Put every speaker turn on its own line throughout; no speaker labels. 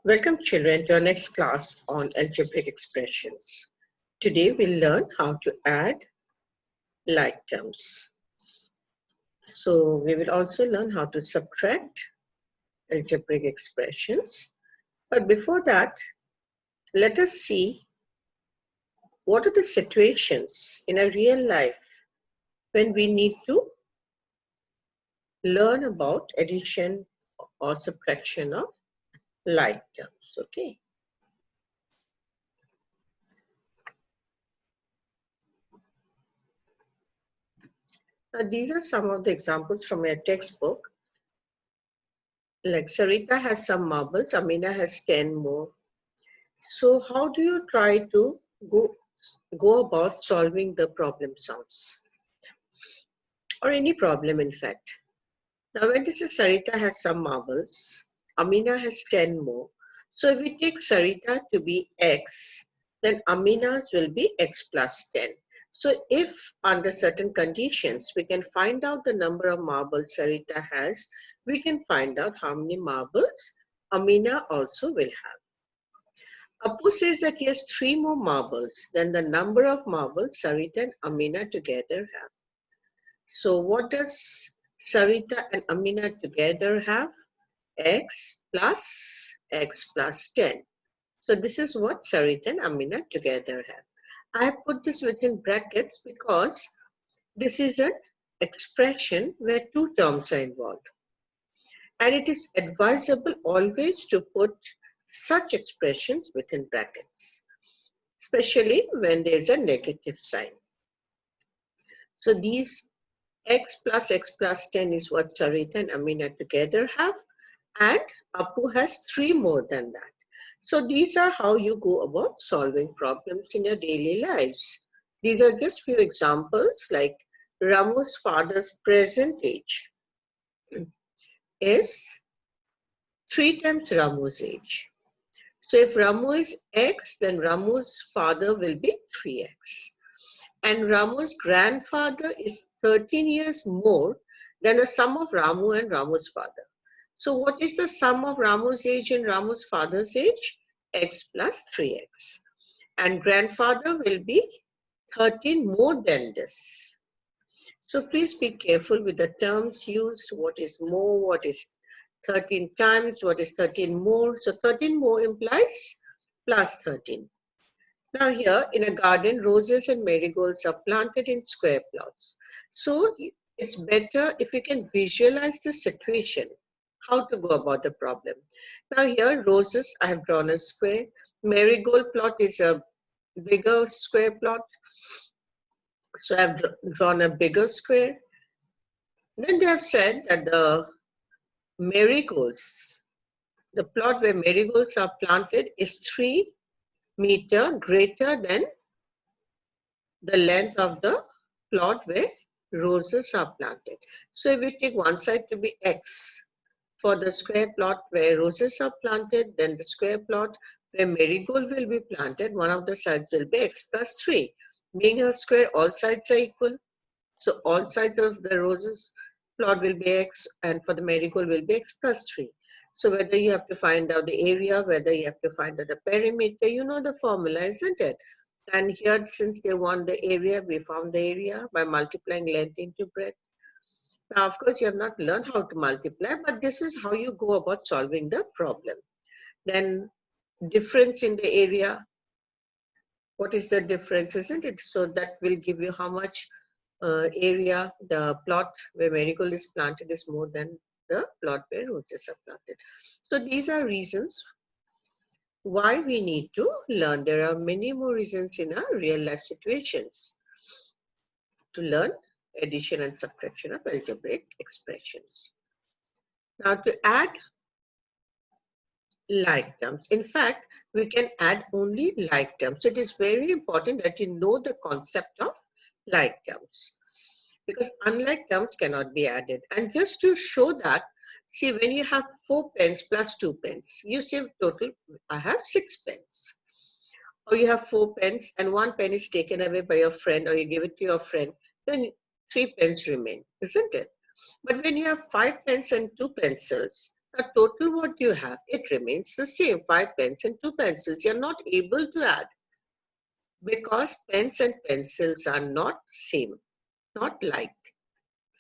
Welcome children to our next class on algebraic expressions. Today we'll learn how to add like terms. So we will also learn how to subtract algebraic expressions. But before that, let us see what are the situations in a real life when we need to learn about addition or subtraction of like terms. Okay. Now, these are some of the examples from your textbook. Like Sarita has some marbles, Amina has 10 more. So how do you try to go about solving the problem sums? Or any problem in fact. Now when this is Sarita has some marbles, Amina has 10 more. So if we take Sarita to be X, then Amina's will be X plus 10. So if under certain conditions we can find out the number of marbles Sarita has, we can find out how many marbles Amina also will have. Apu says that he has 3 more marbles than the number of marbles Sarita and Amina together have. So what does Sarita and Amina together have? X plus 10. So this is what Sarita and Amina together have. I have put this within brackets because this is an expression where 2 terms are involved. And it is advisable always to put such expressions within brackets, especially when there is a negative sign. So these X plus 10 is what Sarita and Amina together have, and Apu has 3 more than that. So these are how you go about solving problems in your daily lives. These are just few examples, like Ramu's father's present age is 3 times Ramu's age. So if Ramu is X, then Ramu's father will be 3X. And Ramu's grandfather is 13 years more than the sum of Ramu and Ramu's father. So what is the sum of Ramu's age and Ramu's father's age? X plus 3X. And grandfather will be 13 more than this. So please be careful with the terms used. What is more? What is 13 times? What is 13 more? So 13 more implies plus 13. Now here in a garden, roses and marigolds are planted in square plots. So it's better if you can visualize the situation, how to go about the problem. Now here roses, I have drawn a square. Marigold plot is a bigger square plot. So I have drawn a bigger square. Then they have said that the marigolds, the plot where marigolds are planted is 3 meters greater than the length of the plot where roses are planted. So if we take one side to be X for the square plot where roses are planted, then the square plot where marigold will be planted, one of the sides will be X plus 3. Being a square, all sides are equal. So all sides of the roses plot will be X, and for the marigold will be X plus 3. So whether you have to find out the area, whether you have to find out the perimeter, you know the formula, isn't it? And here, since they want the area, we found the area by multiplying length into breadth. Now, of course, you have not learned how to multiply, but this is how you go about solving the problem. Then difference in the area. What is the difference, isn't it? So that will give you how much area the plot where marigold is planted is more than the plot where roses are planted. So these are reasons why we need to learn. There are many more reasons in our real life situations to learn addition and subtraction of algebraic expressions. Now to add like terms, in fact, we can add only like terms. So it is very important that you know the concept of like terms, because unlike terms cannot be added. And just to show that, see, when you have 4 pens plus 2 pens, you say total, I have 6 pens. Or you have 4 pens and 1 pen is taken away by your friend, or you give it to your friend, then 3 pens remain, isn't it? But when you have 5 pens and 2 pencils, Now total what you have, it remains the same, 5 pens and 2 pencils. You're not able to add because pens and pencils are not same, not like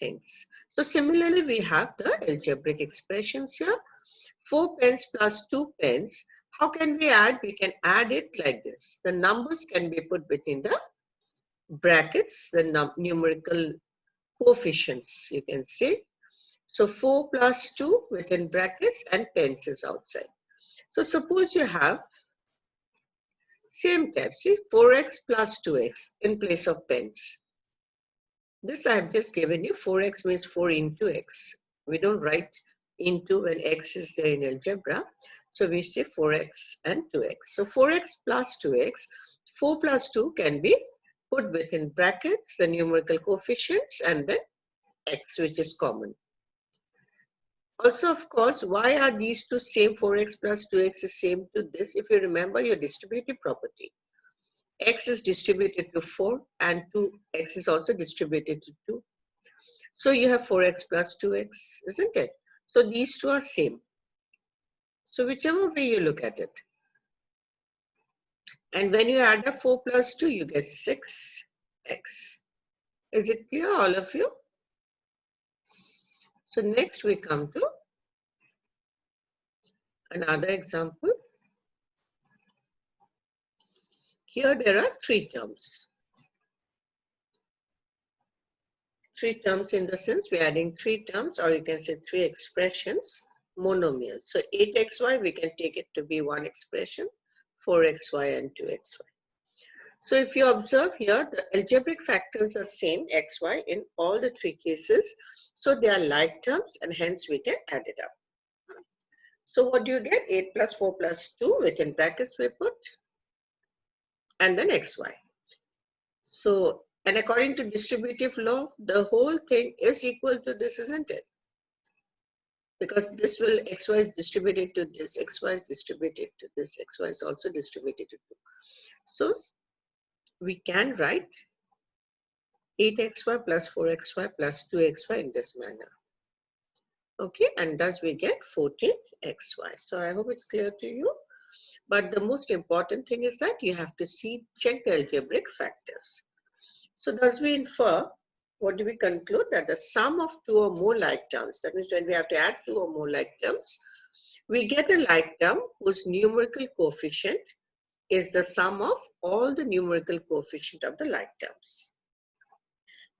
things. So similarly, we have the algebraic expressions here. 4 pens plus 2 pens. How can we add? We can add it like this. The numbers can be put between the brackets, the numerical coefficients, you can say. So 4 plus 2 within brackets and pens is outside. So suppose you have same type, see 4x plus 2x in place of pens. This I have just given you. 4x means 4 into x. We don't write into when x is there in algebra. So we say 4x and 2x. So 4x plus 2x, 4 plus 2 can be put within brackets, the numerical coefficients, and then x, which is common. Also, of course, why are these two same? 4x plus 2x is same to this. If you remember your distributive property, x is distributed to 4 and 2x is also distributed to 2. So you have 4x plus 2x, isn't it? So these two are same. So whichever way you look at it. And when you add up 4 plus 2, you get 6x. Is it clear, all of you? So next we come to another example. Here there are 3 terms. 3 terms in the sense we are adding 3 terms, or you can say 3 expressions, monomials. So 8xy, we can take it to be one expression, 4xy and 2xy. So if you observe here, the algebraic factors are same, xy, in all the 3 cases. So they are like terms and hence we can add it up. So what do you get? 8 plus 4 plus 2 within brackets we put, and then xy. So, and according to distributive law, the whole thing is equal to this, isn't it? Because this will, xy is distributed to this, xy is distributed to this, xy is also distributed to 2. So we can write 8xy plus 4xy plus 2xy in this manner. Okay, and thus we get 14xy. So I hope it's clear to you. But the most important thing is that you have to check the algebraic factors. So thus we infer, what do we conclude? That the sum of 2 or more like terms, that means when we have to add 2 or more like terms, we get a like term whose numerical coefficient is the sum of all the numerical coefficient of the like terms.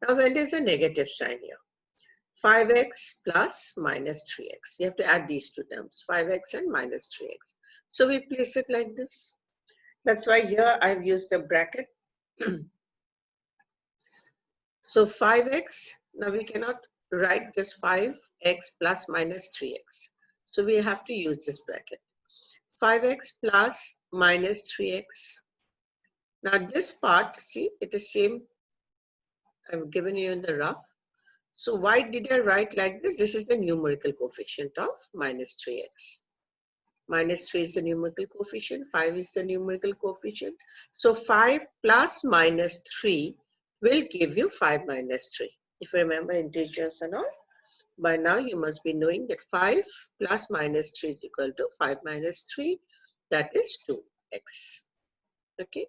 Now when there's a negative sign here, 5x plus minus 3x. You have to add these 2 terms, 5x and minus 3x. So we place it like this. That's why here I've used the bracket. So 5x, now we cannot write this 5x plus minus 3x. So we have to use this bracket. 5x plus minus 3x. Now this part, see, it is same. I've given you in the rough. So why did I write like this? This is the numerical coefficient of minus 3x. Minus 3 is the numerical coefficient. 5 is the numerical coefficient. So 5 plus minus 3 will give you 5 minus 3. If you remember integers and all, by now you must be knowing that 5 plus minus 3 is equal to 5 minus 3. That is 2x. Okay.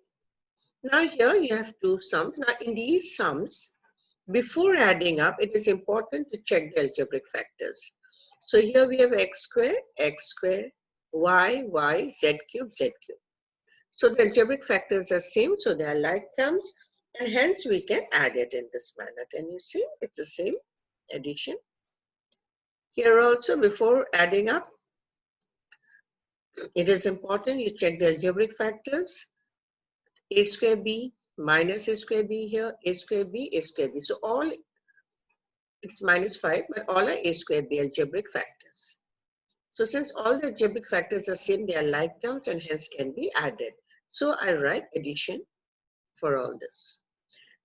Now here you have 2 sums. Now in these sums, before adding up, it is important to check the algebraic factors. So here we have x squared, y, z cube. So the algebraic factors are same, so they are like terms, and hence we can add it in this manner. Can you see? It's the same addition. Here also, before adding up, it is important you check the algebraic factors. A square b minus a square b here, a square b, a square b. So all, it's minus 5, but all are a square b algebraic factors. So since all the algebraic factors are same, they are like terms and hence can be added. So I write addition for all this.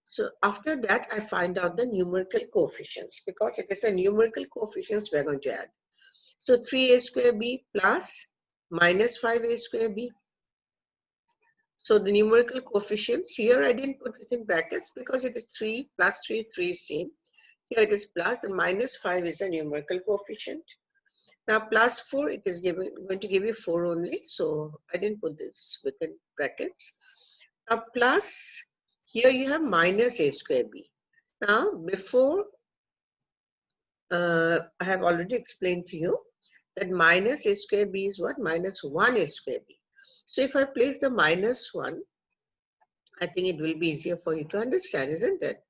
So after that, I find out the numerical coefficients, because it is a numerical coefficients we are going to add. So 3a square b plus minus 5a square b. So the numerical coefficients here I didn't put within brackets because it is 3 plus 3, 3 is same. Here it is plus, the minus 5 is a numerical coefficient. Now plus 4, it is going to give you 4 only. So I didn't put this within brackets. Now plus, here you have minus a square b. Now before, I have already explained to you that minus a square b is what? Minus 1 a square b. So if I place the minus 1, I think it will be easier for you to understand, isn't it?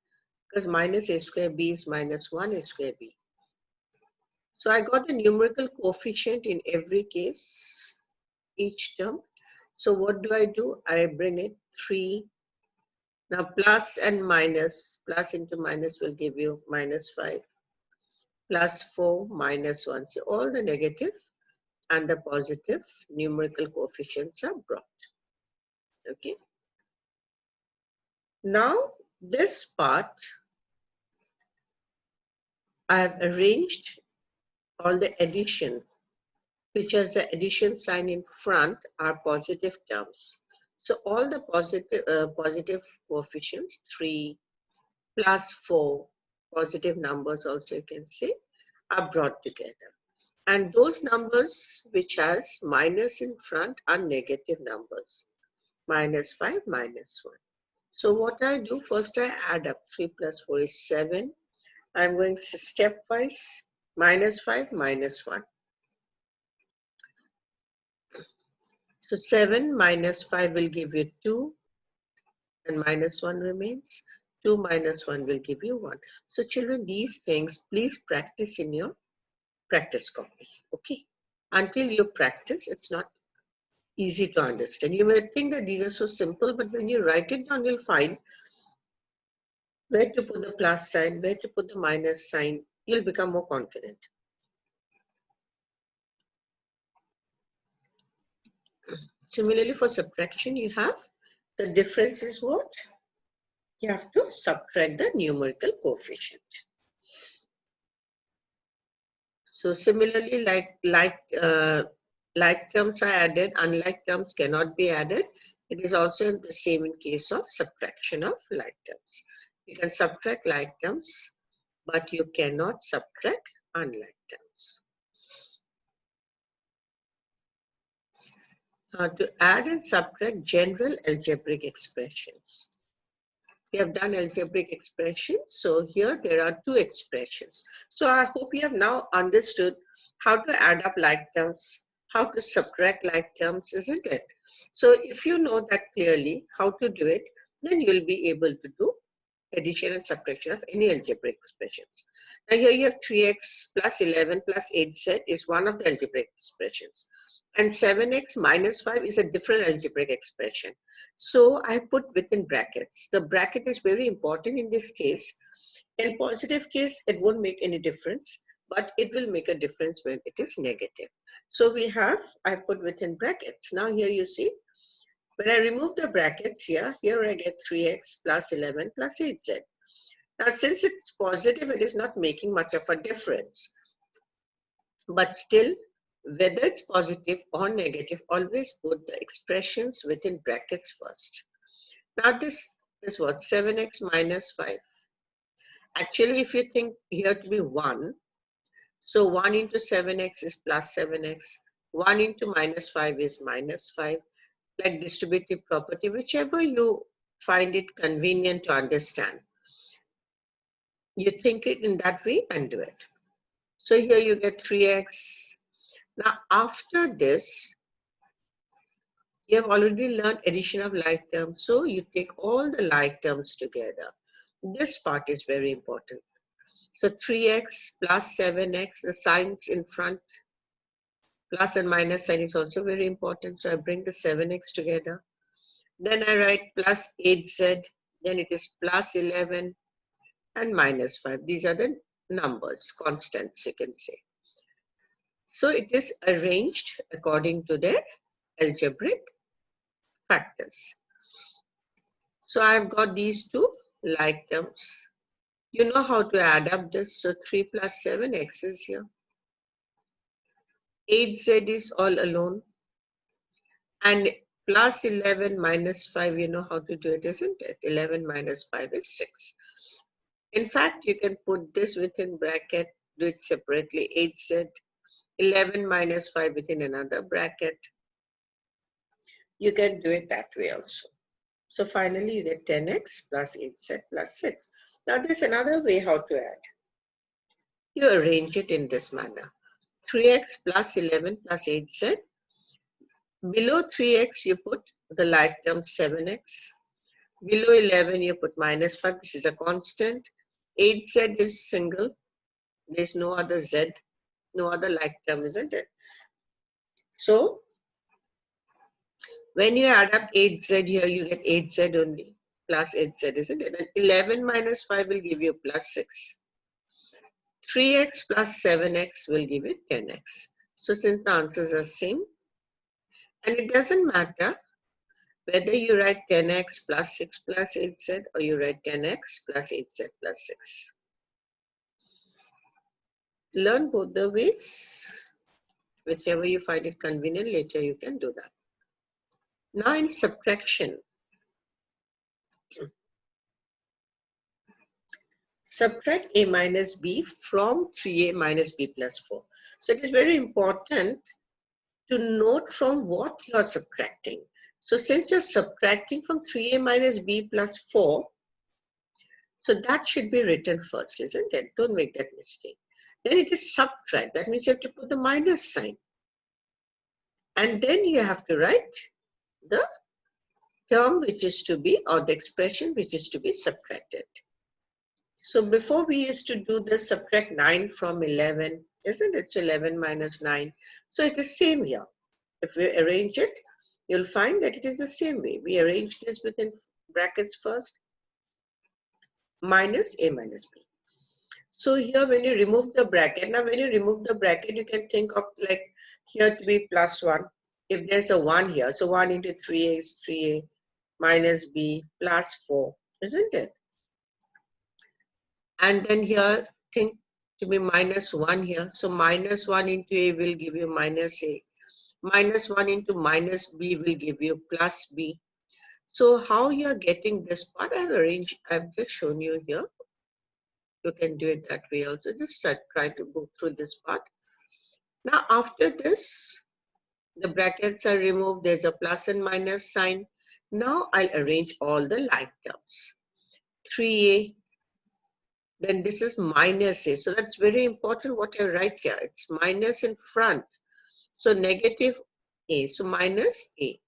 Because minus a square b is minus 1 a square b. So I got the numerical coefficient in every case, each term. So what do? I bring it 3. Now plus and minus, plus into minus will give you minus 5. Plus 4, minus 1. So all the negative and the positive numerical coefficients are brought. Okay. Now this part, I have arranged all the addition, which has the addition sign in front, are positive terms. So all the positive coefficients, 3 plus 4, positive numbers also you can say, are brought together. And those numbers which has minus in front are negative numbers. Minus 5, minus 1. So what I do, first I add up. 3 plus 4 is 7. I'm going stepwise. Minus 5, minus 1. So 7 minus 5 will give you 2 and minus 1 remains. 2 minus 1 will give you 1. So children, these things please practice in your practice copy. Okay. Until you practice, it's not easy to understand. You may think that these are so simple, but when you write it down, you'll find where to put the plus sign, where to put the minus sign. You'll become more confident. Similarly, for subtraction, you have the difference is what? You have to subtract the numerical coefficient. So similarly, like terms are added, unlike terms cannot be added. It is also the same in case of subtraction of like terms. You can subtract like terms, but you cannot subtract unlike terms. To add and subtract general algebraic expressions. We have done algebraic expressions. So here there are 2 expressions. So I hope you have now understood how to add up like terms, how to subtract like terms, isn't it? So if you know that clearly how to do it, then you'll be able to do addition and subtraction of any algebraic expressions. Now here you have 3x plus 11 plus 8z is one of the algebraic expressions. And 7x minus 5 is a different algebraic expression. So I put within brackets. The bracket is very important in this case. In positive case, it won't make any difference, but it will make a difference when it is negative. So I put within brackets. Now here you see, when I remove the brackets here I get 3x plus 11 plus 8z. Now since it's positive, it is not making much of a difference. But still, whether it's positive or negative, always put the expressions within brackets first. Now this is what? 7x minus 5. Actually, if you think here to be 1, so 1 into 7x is plus 7x. 1 into minus 5 is minus 5. Like distributive property, whichever you find it convenient to understand. You think it in that way and do it. So here you get 3x. Now after this, you have already learned addition of like terms. So you take all the like terms together. This part is very important. So 3x plus 7x, the signs in front, plus and minus sign is also very important. So I bring the 7x together. Then I write plus 8z, then it is plus 11 and minus 5. These are the numbers, constants you can say. So it is arranged according to their algebraic factors. So I've got these 2 like terms. You know how to add up this. So 3 plus 7x is here. 8z is all alone. And plus 11 minus 5, you know how to do it, isn't it? 11 minus 5 is 6. In fact, you can put this within bracket, do it separately, 8z. 11 minus 5 within another bracket. You can do it that way also. So finally you get 10x plus 8z plus 6. Now there's another way how to add. You arrange it in this manner. 3x plus 11 plus 8z. Below 3x you put the like term 7x. Below 11 you put minus 5. This is a constant. 8z is single. There's no other z. No other like term, isn't it? So when you add up 8z here, you get 8z only, plus 8z, isn't it? And 11 minus 5 will give you plus 6. 3x plus 7x will give you 10x. So since the answers are same, and it doesn't matter whether you write 10x plus 6 plus 8z or you write 10x plus 8z plus 6. Learn both the ways. Whichever you find it convenient, later you can do that. Now in subtraction, subtract a minus b from 3a minus b plus 4. So it is very important to note from what you are subtracting. So since you're subtracting from 3a minus b plus 4, so that should be written first, isn't it? Don't make that mistake. Then it is subtract. That means you have to put the minus sign. And then you have to write the term which is to be, or the expression which is to be subtracted. So before we used to do this, subtract 9 from 11, isn't it? So 11 minus 9. So it is same here. If we arrange it, you'll find that it is the same way. We arrange this within brackets first, minus a minus b. So here when you remove the bracket, now when you remove the bracket, you can think of like here to be plus 1. If there's a 1 here, so 1 into 3a is 3a minus b plus 4, isn't it? And then here, think to be minus 1 here. So minus 1 into a will give you minus a. Minus 1 into minus b will give you plus b. So how you are getting this part, I've just shown you here. You can do it that way also. Just try to go through this part. Now after this, the brackets are removed. There's a plus and minus sign. Now I'll arrange all the like terms. 3a. Then this is minus a. So that's very important what I write here. It's minus in front. So negative a. So minus a.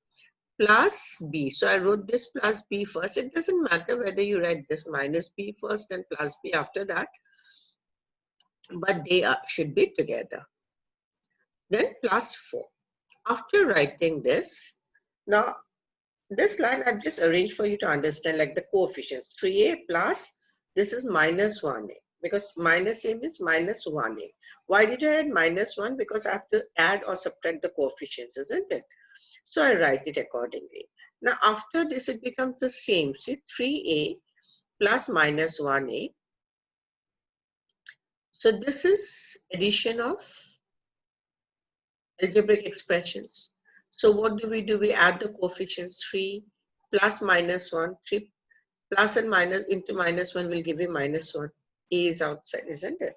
Plus b. So I wrote this plus b first. It doesn't matter whether you write this minus b first and plus b after that. But they should be together. Then plus 4. After writing this, now this line I've just arranged for you to understand like the coefficients. 3a plus, this is minus 1a. Because minus a means minus 1a. Why did I add minus 1? Because I have to add or subtract the coefficients, isn't it? So I write it accordingly. Now after this it becomes the same. See 3a plus minus 1a. So this is addition of algebraic expressions. So what do? We add the coefficients. 3 plus minus 1. 3 plus and minus into minus 1 will give you minus 1. A is outside, isn't it?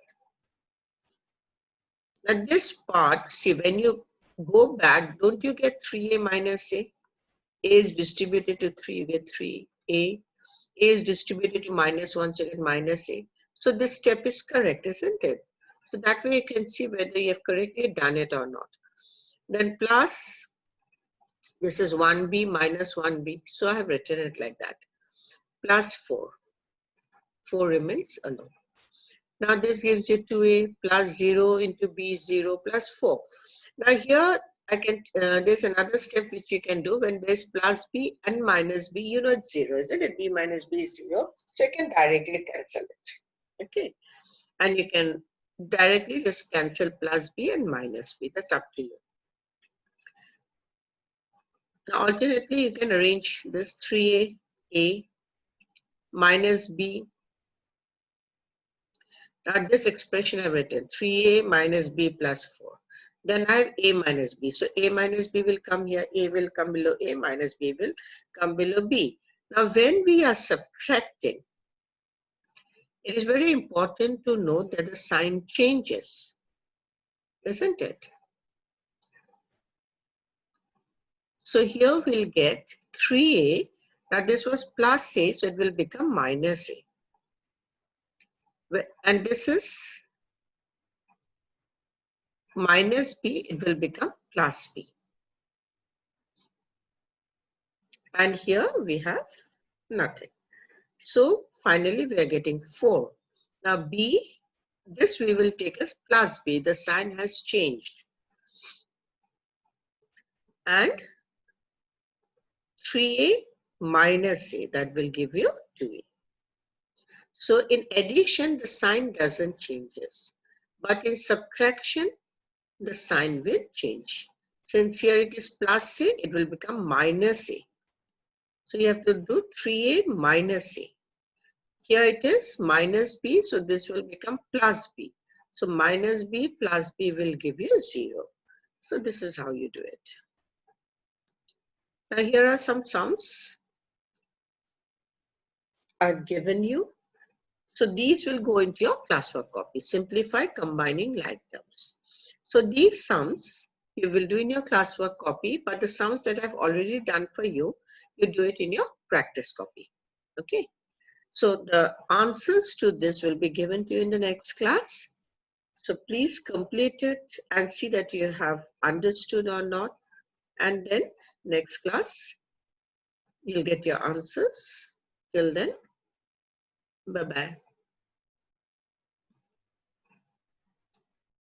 Now this part, see when you go back, don't you get 3a minus a? A is distributed to 3, you get 3a. A is distributed to minus 1, so you get minus a. So this step is correct, isn't it? So that way you can see whether you have correctly done it or not. Then plus, this is 1b minus 1b. So I have written it like that. Plus 4. 4 remains alone. Now this gives you 2a plus 0 into b is 0 plus 4. Now here I can, there's another step which you can do when there's plus b and minus b, you know it's 0, isn't it? B minus b is 0. So you can directly cancel it. Okay. And you can directly just cancel plus b and minus b. That's up to you. Now alternately you can arrange this 3a minus b. Now this expression I've written 3a minus b plus 4. Then I have a minus b. So a minus b will come here. A will come below a, minus b will come below b. Now when we are subtracting, it is very important to note that the sign changes. isn't it? So here we'll get 3a. Now this was plus a, so it will become minus a. And this is minus b, it will become plus b. And here we have nothing. So finally we are getting 4. Now b, this we will take as plus b. The sign has changed. And 3a minus a, that will give you 2a. So in addition, the sign doesn't change. But in subtraction, the sign will change. Since here it is plus a, it will become minus a. So you have to do 3a minus a. Here it is minus b, so this will become plus b. So minus b plus b will give you 0. So this is how you do it. Now here are some sums I've given you. So these will go into your classwork copy. Simplify combining like terms. So these sums you will do in your classwork copy, but the sums that I've already done for you, you do it in your practice copy. Okay. So the answers to this will be given to you in the next class. So please complete it and see that you have understood or not. And then next class, you'll get your answers. Till then, bye-bye.